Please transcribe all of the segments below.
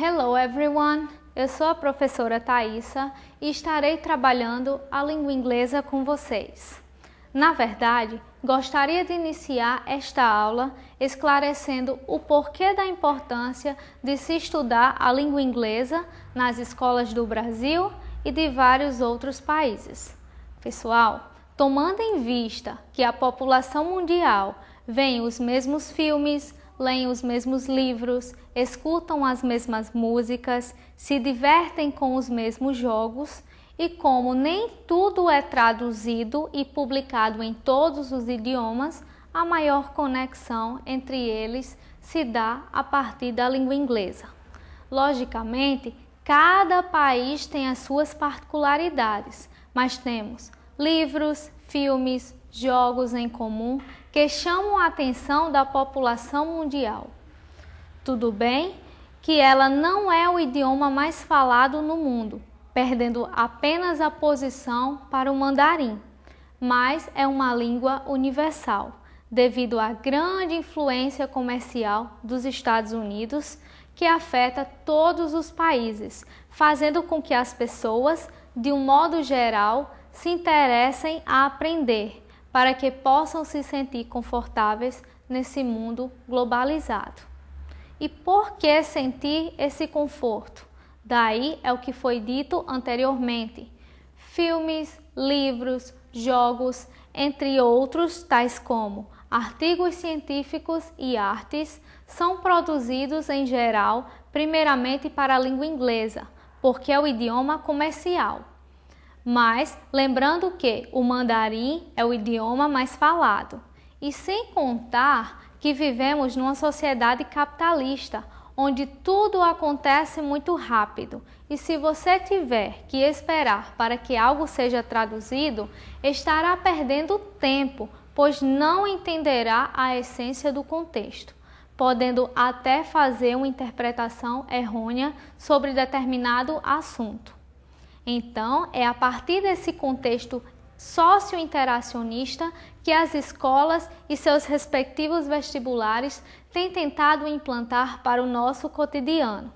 Hello everyone! Eu sou a professora Thaisa e estarei trabalhando a língua inglesa com vocês. Na verdade, gostaria de iniciar esta aula esclarecendo o porquê da importância de se estudar a língua inglesa nas escolas do Brasil e de vários outros países. Pessoal, tomando em vista que a população mundial vê os mesmos filmes, leem os mesmos livros, escutam as mesmas músicas, se divertem com os mesmos jogos e como nem tudo é traduzido e publicado em todos os idiomas, a maior conexão entre eles se dá a partir da língua inglesa. Logicamente, cada país tem as suas particularidades, mas temos livros, filmes, jogos em comum que chamam a atenção da população mundial. Tudo bem que ela não é o idioma mais falado no mundo, perdendo apenas a posição para o mandarim, mas é uma língua universal, devido à grande influência comercial dos Estados Unidos, que afeta todos os países, fazendo com que as pessoas, de um modo geral, se interessem a aprender, para que possam se sentir confortáveis nesse mundo globalizado. E por que sentir esse conforto? Daí é o que foi dito anteriormente. Filmes, livros, jogos, entre outros, tais como artigos científicos e artes, são produzidos em geral, primeiramente para a língua inglesa, porque é o idioma comercial. Mas lembrando que o mandarim é o idioma mais falado. E sem contar que vivemos numa sociedade capitalista, onde tudo acontece muito rápido. E se você tiver que esperar para que algo seja traduzido, estará perdendo tempo, pois não entenderá a essência do contexto, podendo até fazer uma interpretação errônea sobre determinado assunto. Então, é a partir desse contexto socio-interacionista que as escolas e seus respectivos vestibulares têm tentado implantar para o nosso cotidiano.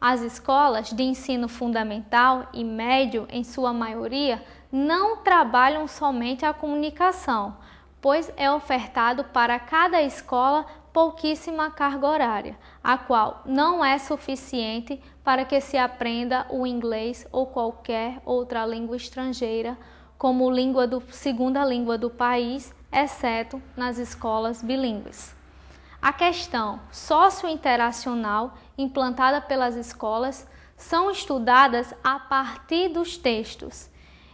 As escolas de ensino fundamental e médio, em sua maioria, não trabalham somente a comunicação, pois é ofertado para cada escola pouquíssima carga horária, a qual não é suficiente para que se aprenda o inglês ou qualquer outra língua estrangeira como segunda língua do país, exceto nas escolas bilíngues. A questão socio-interacional implantada pelas escolas são estudadas a partir dos textos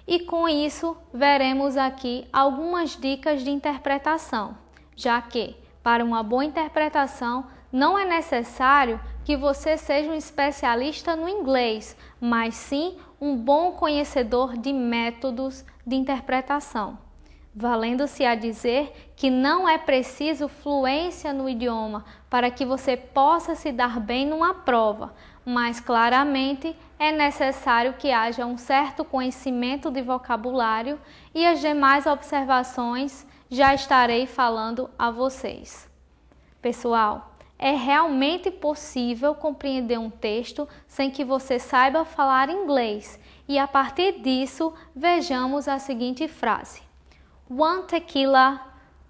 e com isso veremos aqui algumas dicas de interpretação, já que para uma boa interpretação, não é necessário que você seja um especialista no inglês, mas sim um bom conhecedor de métodos de interpretação, valendo-se a dizer que não é preciso fluência no idioma para que você possa se dar bem numa prova, mas claramente é necessário que haja um certo conhecimento de vocabulário e as demais observações já estarei falando a vocês. Pessoal, é realmente possível compreender um texto sem que você saiba falar inglês e a partir disso vejamos a seguinte frase: 1 tequila,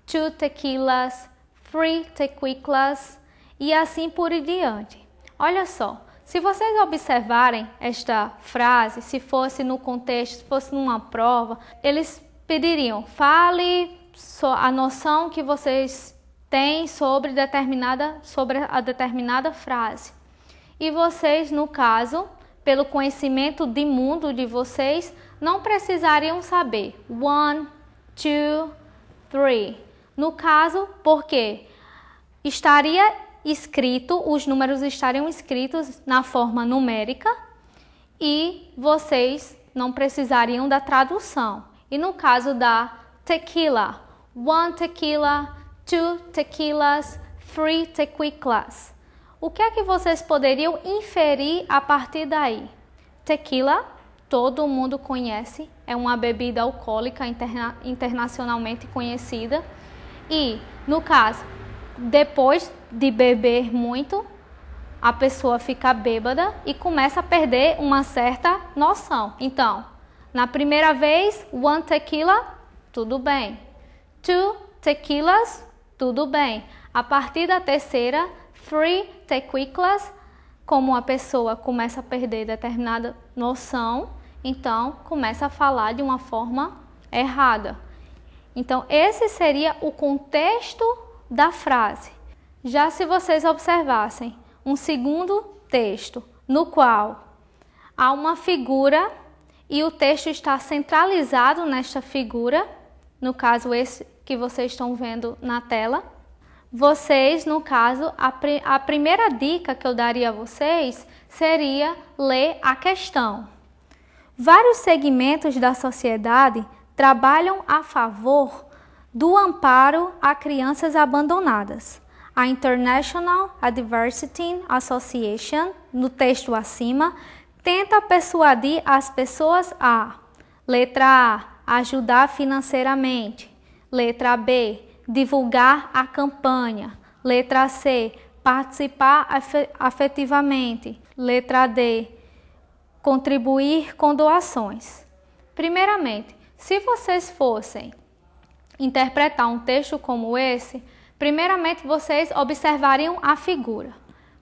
2 tequilas, 3 tequilas e assim por diante. Olha só, se vocês observarem esta frase, se fosse no contexto, se fosse numa prova, eles pediriam, fale a noção que vocês têm sobre a determinada frase. E vocês, no caso, pelo conhecimento de mundo de vocês, não precisariam saber 1, 2, 3. No caso, porque estaria escrito, os números estariam escritos na forma numérica e vocês não precisariam da tradução. E no caso da tequila, 1 tequila, 2 tequilas, 3 tequilas. O que é que vocês poderiam inferir a partir daí? Tequila, todo mundo conhece, é uma bebida alcoólica internacionalmente conhecida. E, no caso, depois de beber muito, a pessoa fica bêbada e começa a perder uma certa noção. Então, na primeira vez, 1 tequila, tudo bem. 2 tequilas, tudo bem. A partir da terceira, 3 tequilas, como a pessoa começa a perder determinada noção, então começa a falar de uma forma errada. Então, esse seria o contexto da frase. Já se vocês observassem um segundo texto, no qual há uma figura e o texto está centralizado nesta figura, no caso esse que vocês estão vendo na tela, vocês, no caso, a primeira dica que eu daria a vocês seria ler a questão. Vários segmentos da sociedade trabalham a favor do amparo a crianças abandonadas. A International Adversity Association, no texto acima, tenta persuadir as pessoas a: letra A, ajudar financeiramente. Letra B, divulgar a campanha. Letra C, participar afetivamente. Letra D, contribuir com doações. Primeiramente, se vocês fossem interpretar um texto como esse, primeiramente vocês observariam a figura.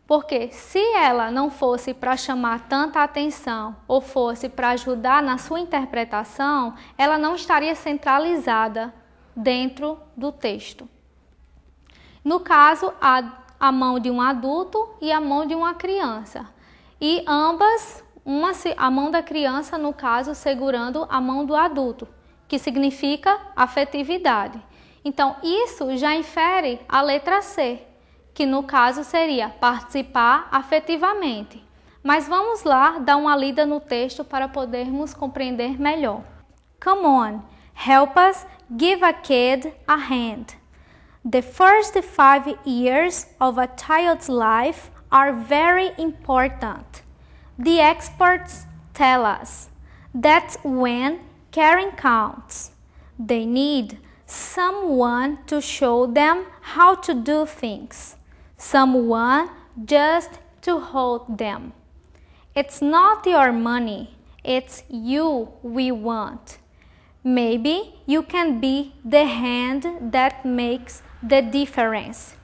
Porque se ela não fosse para chamar tanta atenção ou fosse para ajudar na sua interpretação, ela não estaria centralizada dentro do texto. No caso, a mão de um adulto e a mão de uma criança. E ambas, a mão da criança, no caso, segurando a mão do adulto, que significa afetividade. Então, isso já infere a letra C, que no caso seria participar afetivamente. Mas vamos lá dar uma lida no texto para podermos compreender melhor. Come on, help us give a kid a hand. The first 5 years of a child's life are very important. The experts tell us that's when caring counts. They need someone to show them how to do things. Someone just to hold them. It's not your money, it's you we want. Maybe you can be the hand that makes the difference.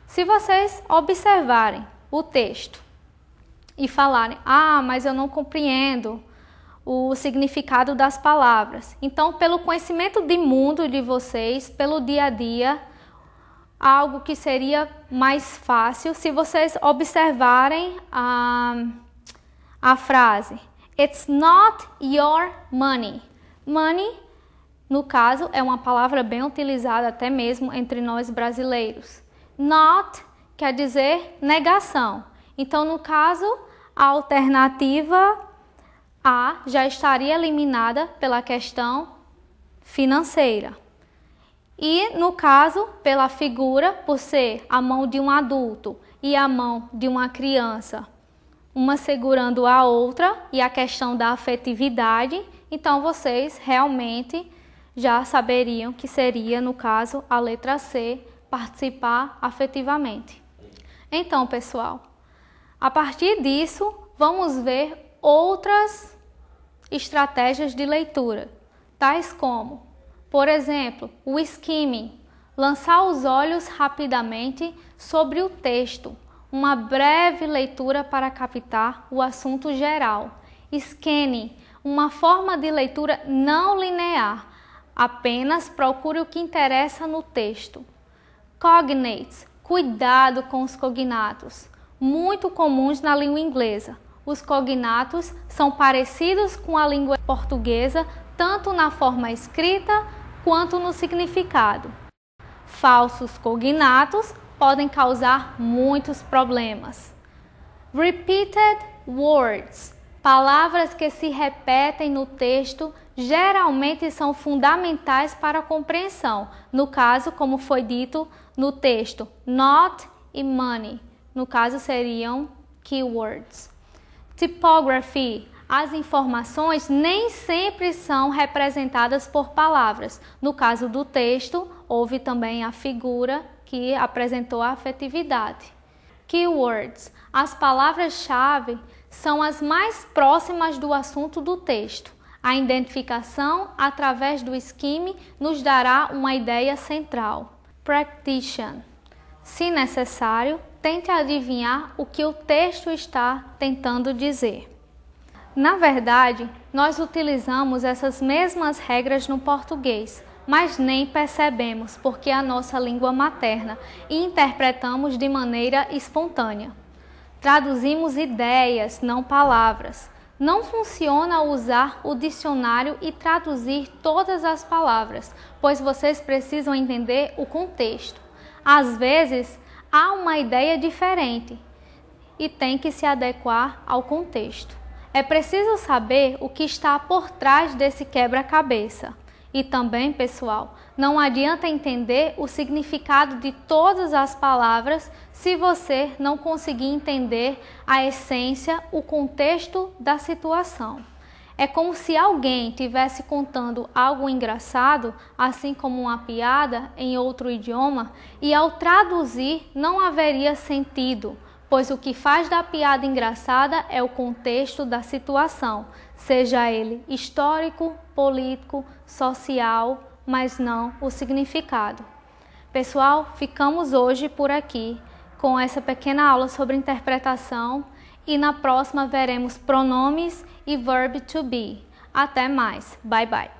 Se vocês observarem o texto e falarem: ah, mas eu não compreendo o significado das palavras. Então, pelo conhecimento de mundo de vocês, pelo dia a dia, algo que seria mais fácil, se vocês observarem a frase It's not your money. Money, no caso, é uma palavra bem utilizada até mesmo entre nós brasileiros. Not quer dizer negação. Então, no caso, a alternativa A já estaria eliminada pela questão financeira. E, no caso, pela figura, por ser a mão de um adulto e a mão de uma criança, uma segurando a outra, e a questão da afetividade, então vocês realmente já saberiam que seria, no caso, a letra C, participar afetivamente. Então, pessoal, a partir disso, vamos ver outras estratégias de leitura, tais como, por exemplo, o skimming, lançar os olhos rapidamente sobre o texto, uma breve leitura para captar o assunto geral. Scanning, uma forma de leitura não linear, apenas procure o que interessa no texto. Cognates, cuidado com os cognatos, muito comuns na língua inglesa. Os cognatos são parecidos com a língua portuguesa, tanto na forma escrita quanto no significado. Falsos cognatos podem causar muitos problemas. Repeated words, palavras que se repetem no texto, geralmente são fundamentais para a compreensão. No caso, como foi dito no texto, not e money, no caso seriam keywords. Typography, as informações nem sempre são representadas por palavras. No caso do texto, houve também a figura que apresentou a afetividade. Keywords. As palavras-chave são as mais próximas do assunto do texto. A identificação através do scheme nos dará uma ideia central. Practition. Se necessário, tente adivinhar o que o texto está tentando dizer. Na verdade, nós utilizamos essas mesmas regras no português, mas nem percebemos porque é a nossa língua materna e interpretamos de maneira espontânea. Traduzimos ideias, não palavras. Não funciona usar o dicionário e traduzir todas as palavras, pois vocês precisam entender o contexto. Às vezes, há uma ideia diferente e tem que se adequar ao contexto. É preciso saber o que está por trás desse quebra-cabeça. E também, pessoal, não adianta entender o significado de todas as palavras se você não conseguir entender a essência, o contexto da situação. É como se alguém estivesse contando algo engraçado, assim como uma piada em outro idioma, e ao traduzir não haveria sentido, pois o que faz da piada engraçada é o contexto da situação, seja ele histórico, político, social, mas não o significado. Pessoal, ficamos hoje por aqui com essa pequena aula sobre interpretação e na próxima veremos pronomes e verb to be. Até mais. Bye bye.